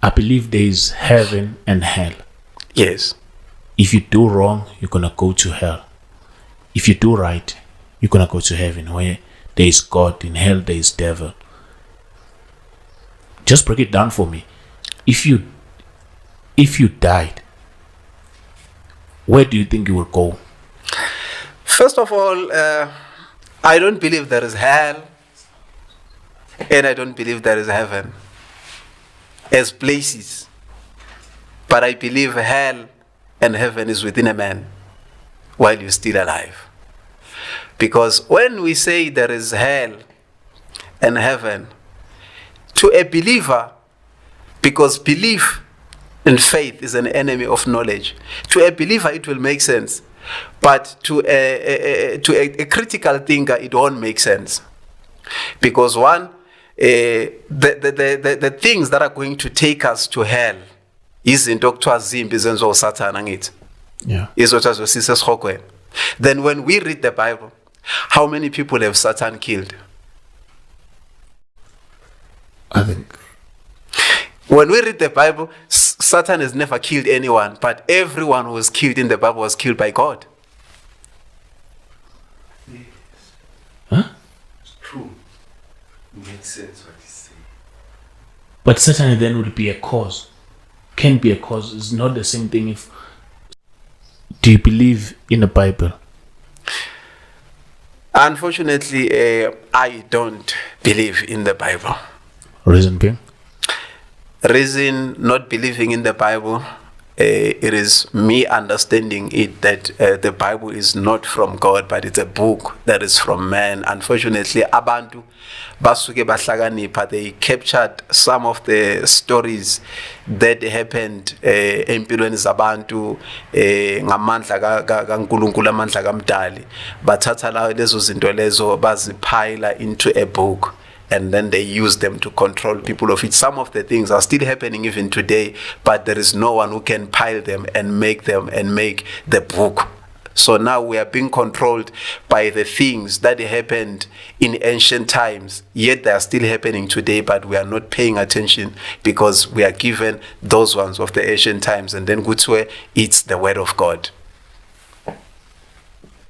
I believe there is heaven and hell. Yes. If you do wrong, you're gonna go to hell. If you do right, you're gonna go to heaven, where there is God. In hell there is devil. Just break it down for me. If you died, where do you think you will go? First of all, I don't believe there is hell, and I don't believe there is heaven as places. But I believe hell and heaven is within a man while you're still alive. Because when we say there is hell and heaven, to a believer, because belief and faith is an enemy of knowledge, to a believer it will make sense. But to a critical thinker, it won't make sense. Because one, the things that are going to take us to hell izinto okuthiwa zimbi izenziwa uSathane angithi. Yeah. Izothathwa sisesihogweni. Then when we read the Bible, how many people have Satan killed? I think. When we read the Bible, Satan has never killed anyone, but everyone who was killed in the Bible was killed by God. Huh? It's true. It makes sense what he's saying. But Satan then would be a cause. Can be a cause. It's not the same thing. If do you believe in the Bible? Unfortunately, I don't believe in the Bible. Reason being? Reason not believing in the Bible, it is me understanding it that the Bible is not from God, but it's a book that is from man. Unfortunately, abantu basuke bahlakanipha, they captured some of the stories that happened empilweni zabantu ngamandla kaNkulunkulu amandla kaMdali, bathatha lezo zinto lezo bazipile into a book. And then they use them to control people of it. Some of the things are still happening even today, but there is no one who can pile them and make the book. So now we are being controlled by the things that happened in ancient times, yet they are still happening today, but we are not paying attention because we are given those ones of the ancient times, and then it's the word of God.